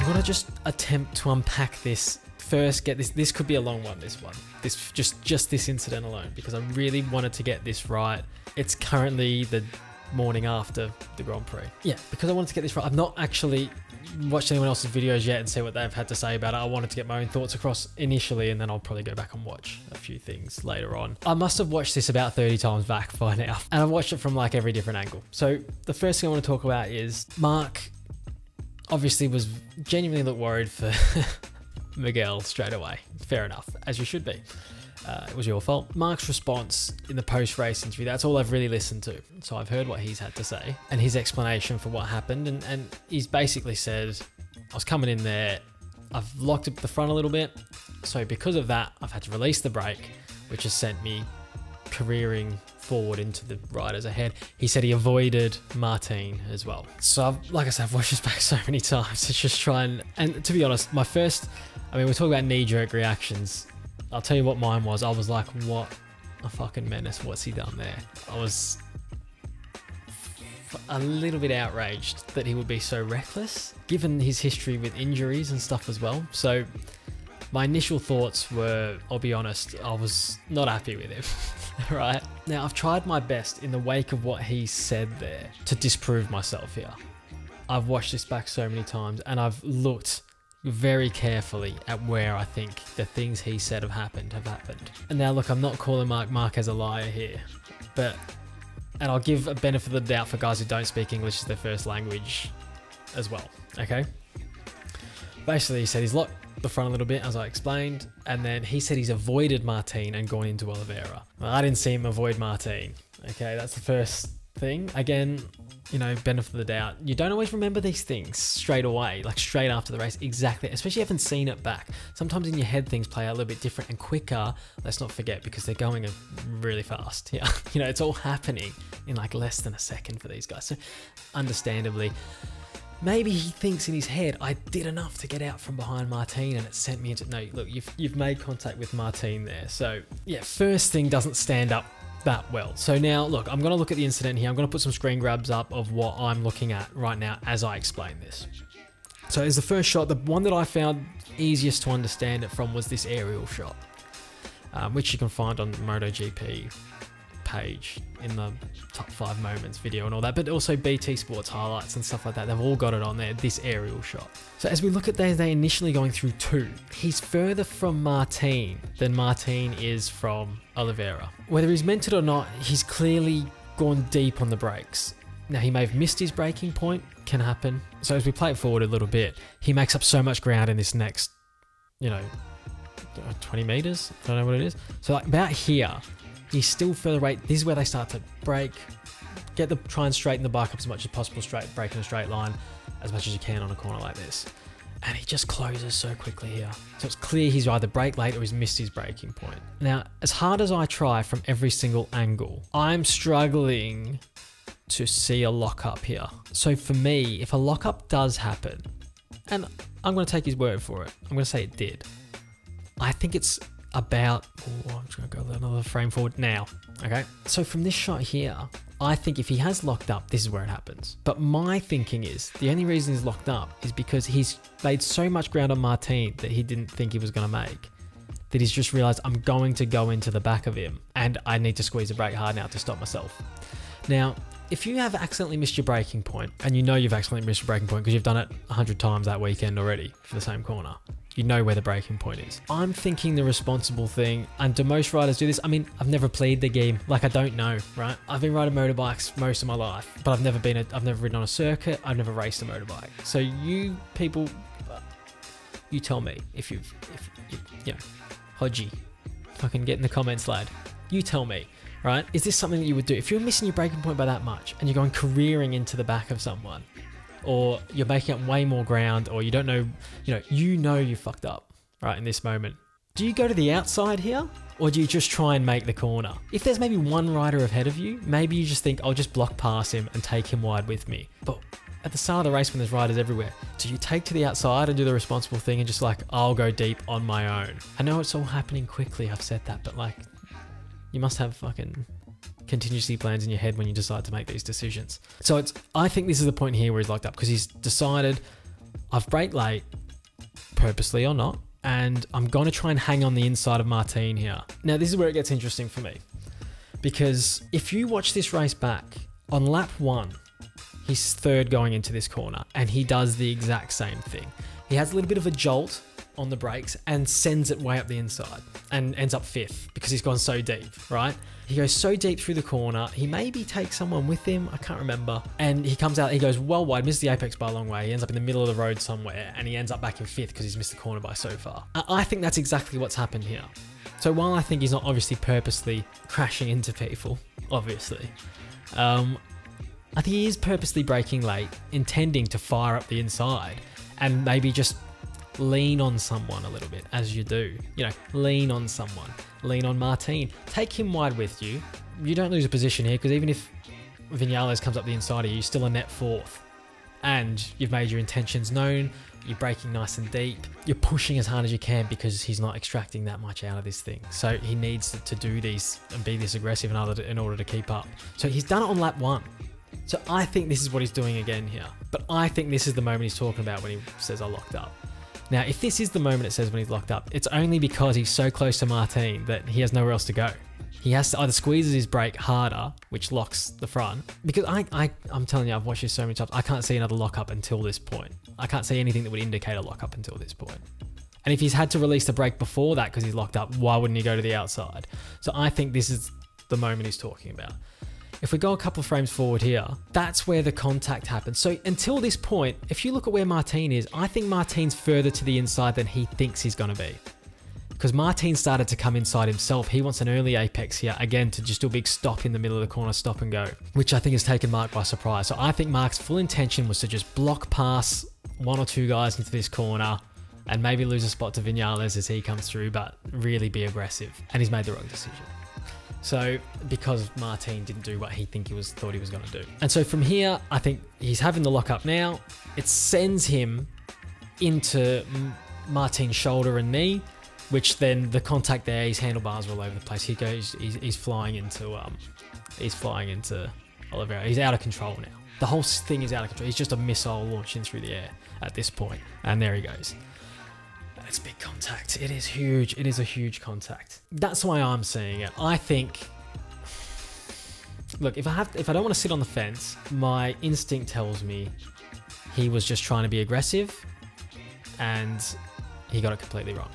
I'm gonna just attempt to unpack this first. Get this could be a long one, this just this incident alone, because I really wanted to get this right. It's currently the morning after the Grand Prix. Yeah, because I wanted to get this right. I've not actually watched anyone else's videos yet and see what they've had to say about it. I wanted to get my own thoughts across initially, and then I'll probably go back and watch a few things later on. I must have watched this about 30 times back by now, and I've watched it from like every different angle. So the first thing I want to talk about is Marc obviously was genuinely looked worried for Miguel straight away. Fair enough, as you should be. It was your fault. Marc's response in the post-race interview, that's all I've really listened to. So I've heard what he's had to say and his explanation for what happened. And he's basically said, I was coming in there, I've locked up the front a little bit. So because of that, I've had to release the brake, which has sent me careering forward into the riders ahead. He said he avoided Martin as well. So like I said, I've watched this back so many times to just try and to be honest, my first, I mean, we're talking about knee-jerk reactions. I'll tell you what mine was. I was like, what a fucking menace. What's he done there? I was a little bit outraged that he would be so reckless, given his history with injuries and stuff as well. So my initial thoughts were, I'll be honest, I was not happy with him. Right? Now, I've tried my best in the wake of what he said there to disprove myself here. I've watched this back so many times and I've looked very carefully at where I think the things he said have happened. And now look, I'm not calling Marquez a liar here, but, and I'll give a benefit of the doubt for guys who don't speak English as their first language as well, okay? Basically, he said he's locked the front a little bit, as I explained, and then he said he's avoided Martin and gone into Oliveira. Well, I didn't see him avoid Martin, okay? That's the first thing. Again, you know, benefit of the doubt. You don't always remember these things straight away, like straight after the race, exactly, especially if you haven't seen it back. Sometimes in your head, things play out a little bit different and quicker. Let's not forget, because they're going really fast. Yeah, you know, it's all happening in like less than a second for these guys. So understandably, maybe he thinks in his head, I did enough to get out from behind Martin and it sent me into, no, look, you've made contact with Martin there. So yeah, first thing doesn't stand up that well. So now look, I'm going to look at the incident here. I'm going to put some screen grabs up of what I'm looking at right now as I explain this. So as the first shot, the one that I found easiest to understand it from was this aerial shot, which you can find on the MotoGP page in the top 5 moments video and all that, but also BT Sports highlights and stuff like that. They've all got it on there, this aerial shot. So as we look at they initially going through 2, he's further from Martin than Martin is from Oliveira. Whether he's meant it or not, he's clearly gone deep on the brakes. Now he may have missed his braking point, can happen. So as we play it forward a little bit, he makes up so much ground in this next, you know, 20 meters, I don't know what it is. So like about here, he's still further right. This is where they start to brake, try and straighten the bike up as much as possible, brake in a straight line as much as you can on a corner like this. And he just closes so quickly here. So it's clear he's either braked late or he's missed his braking point. Now, as hard as I try from every single angle, I'm struggling to see a lockup here. So for me, if a lockup does happen, and I'm going to take his word for it, I'm going to say it did. I think it's about, oh, I'm just going to go another frame forward now, okay? So from this shot here, I think if he has locked up, this is where it happens. But my thinking is, the only reason he's locked up is because he's made so much ground on Martin that he didn't think he was going to make, that he's just realized, I'm going to go into the back of him and I need to squeeze the brake hard now to stop myself. Now, if you have accidentally missed your braking point, and you know you've accidentally missed your braking point because you've done it 100 times that weekend already for the same corner, you know where the braking point is. I'm thinking the responsible thing, and do most riders do this? I mean, I've never played the game, like I don't know, right? I've been riding motorbikes most of my life, but I've never ridden on a circuit, I've never raced a motorbike. So you people, you tell me if you know, Hodgie, fucking get in the comments, lad. You tell me, right? Is this something that you would do? If you're missing your braking point by that much, and you're going careering into the back of someone, or you're making up way more ground, or you don't know, you know you fucked up, right, in this moment. Do you go to the outside here, or do you just try and make the corner? If there's maybe one rider ahead of you, maybe you just think, I'll just block past him and take him wide with me. But at the start of the race when there's riders everywhere, do you take to the outside and do the responsible thing and just like, I'll go deep on my own? I know it's all happening quickly, I've said that, but like, you must have fucking contingency plans in your head when you decide to make these decisions. So I think this is the point here where he's locked up, because he's decided, I've braked late, purposely or not, and I'm going to try and hang on the inside of Martin here. Now, this is where it gets interesting for me, because if you watch this race back, on lap 1, he's third going into this corner, and he does the exact same thing. He has a little bit of a jolt on the brakes and sends it way up the inside and ends up 5th because he's gone so deep, right? He goes so deep through the corner. He maybe takes someone with him, I can't remember. And he comes out, he goes well wide, misses the apex by a long way. He ends up in the middle of the road somewhere, and he ends up back in 5th because he's missed the corner by so far. I think that's exactly what's happened here. So while I think he's not obviously purposely crashing into people, obviously, I think he is purposely braking late, intending to fire up the inside and maybe just lean on someone a little bit, as you do. You know, lean on someone. Lean on Martin. Take him wide with you. You don't lose a position here, because even if Vinales comes up the inside of you, you're still a net 4th. And you've made your intentions known. You're braking nice and deep. You're pushing as hard as you can because he's not extracting that much out of this thing. So he needs to do these and be this aggressive in order to keep up. So he's done it on lap 1. So I think this is what he's doing again here. But I think this is the moment he's talking about when he says, I locked up. Now, if this is the moment it says when he's locked up, it's only because he's so close to Martin that he has nowhere else to go. He has to either squeeze his brake harder, which locks the front, because I'm telling you, I've watched this so many times, I can't see another lockup until this point. I can't see anything that would indicate a lockup until this point. And if he's had to release the brake before that because he's locked up, why wouldn't he go to the outside? So I think this is the moment he's talking about. If we go a couple of frames forward here, that's where the contact happens. So until this point, if you look at where Martin is, I think Martin's further to the inside than he thinks he's going to be. Because Martin started to come inside himself. He wants an early apex here, again, to just do a big stop in the middle of the corner, stop and go, which I think has taken Marc by surprise. So I think Marc's full intention was to just block past 1 or 2 guys into this corner and maybe lose a spot to Vinales as he comes through, but really be aggressive. And he's made the wrong decision. So because Martin didn't do what he thought he was going to do. And so from here, I think he's having the lockup now. It sends him into Martin's shoulder and knee, which then the contact there, his handlebars are all over the place. He goes, he's flying into Oliveira. He's out of control now. The whole thing is out of control. He's just a missile launching through the air at this point. And there he goes. It's big contact. It is huge. It is a huge contact. That's why I'm seeing it. I think, look, if I don't want to sit on the fence, my instinct tells me he was just trying to be aggressive and he got it completely wrong,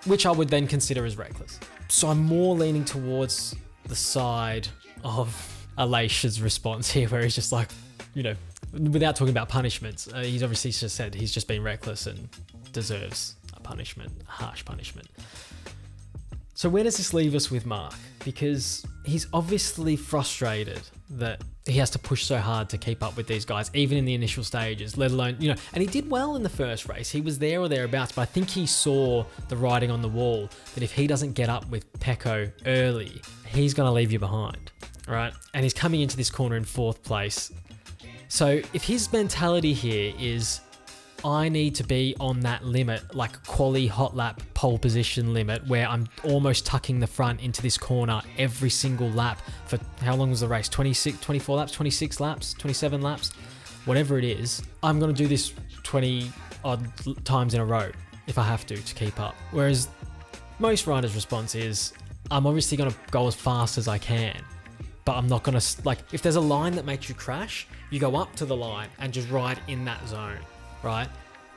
which I would then consider as reckless. So I'm more leaning towards the side of Alicia's response here, where he's just like, you know, without talking about punishments, he's obviously just said he's just been reckless and deserves punishment, a harsh punishment. So where does this leave us with Marc? Because he's obviously frustrated that he has to push so hard to keep up with these guys, even in the initial stages, let alone, you know, and he did well in the first race. He was there or thereabouts, but I think he saw the writing on the wall that if he doesn't get up with Pecco early, he's going to leave you behind, right? And he's coming into this corner in 4th place. So if his mentality here is, I need to be on that limit, like a quali hot lap pole position limit, where I'm almost tucking the front into this corner every single lap for, how long was the race? 26, 24 laps, 26 laps, 27 laps, whatever it is. I'm going to do this 20 odd times in a row if I have to keep up. Whereas most riders' response is, I'm obviously going to go as fast as I can, but I'm not going to, like, if there's a line that makes you crash, you go up to the line and just ride in that zone. Right?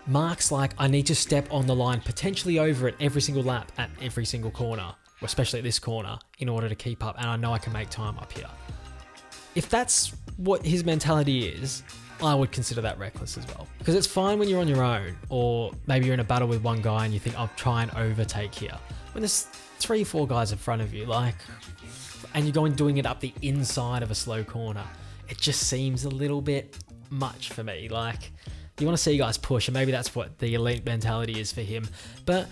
Marc's like, I need to step on the line, potentially over it every single lap at every single corner, especially at this corner, in order to keep up. And I know I can make time up here. If that's what his mentality is, I would consider that reckless as well. Because it's fine when you're on your own, or maybe you're in a battle with one guy and you think, I'll try and overtake here. When there's 3 or 4 guys in front of you, like, and you're going doing it up the inside of a slow corner, it just seems a little bit much for me. Like, you want to see guys push, and maybe that's what the elite mentality is for him. But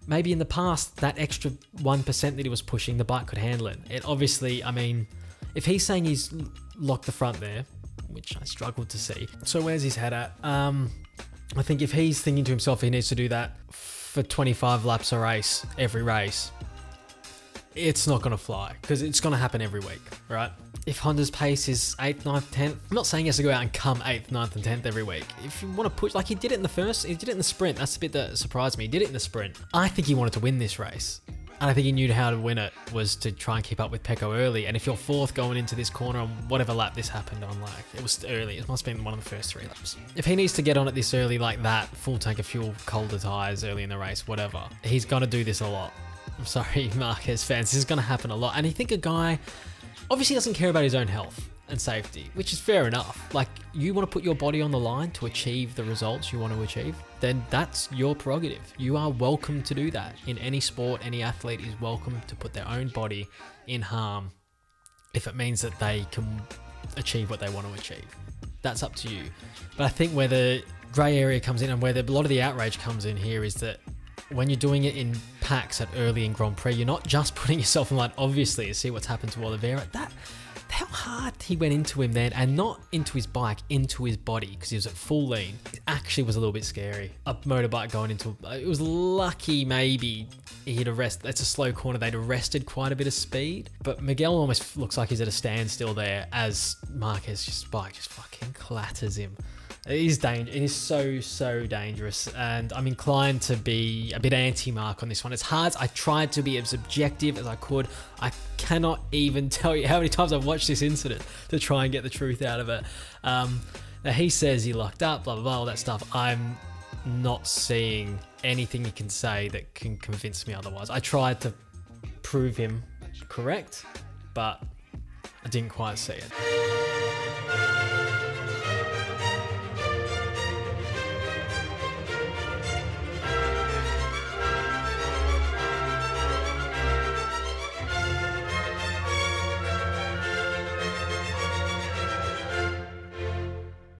maybe in the past, that extra 1% that he was pushing, the bike could handle it. It obviously, I mean, if he's saying he's locked the front there, which I struggled to see. So where's his head at? I think if he's thinking to himself he needs to do that for 25 laps a race, every race, it's not going to fly, because it's going to happen every week, right? if Honda's pace is 8th, 9th, 10th, I'm not saying he has to go out and come 8th, 9th and 10th every week. If you want to push, like he did it in the first, he did it in the sprint. That's the bit that surprised me. He did it in the sprint. I think he wanted to win this race. And I think he knew how to win it was to try and keep up with Pecco early. And if you're 4th going into this corner on whatever lap this happened on, like, it was early. It must have been one of the first 3 laps. If he needs to get on it this early like that, full tank of fuel, colder tyres early in the race, whatever, he's going to do this a lot. I'm sorry, Marquez fans, this is going to happen a lot. And you think a guy obviously doesn't care about his own health and safety, which is fair enough. Like, you want to put your body on the line to achieve the results you want to achieve, then that's your prerogative. You are welcome to do that. In any sport, any athlete is welcome to put their own body in harm if it means that they can achieve what they want to achieve. That's up to you. But I think where the grey area comes in and where a lot of the outrage comes in here is that when you're doing it in packs at early in Grand Prix, you're not just putting yourself in line, obviously, to see what's happened to Oliveira. How hard he went into him then, and not into his bike, into his body, because he was at full lean. It actually was a little bit scary. A motorbike going into, it was lucky maybe he'd arrest, it's a slow corner, they'd arrested quite a bit of speed, but Miguel almost looks like he's at a standstill there as Marquez's bike just fucking clatters him. It is dangerous. It is so dangerous, and I'm inclined to be a bit anti-Marc on this one. It's hard. I tried to be as objective as I could. I cannot even tell you how many times I've watched this incident to try and get the truth out of it. Now he says he locked up, blah blah blah, all that stuff. I'm not seeing anything he can say that can convince me otherwise. I tried to prove him correct, but I didn't quite see it.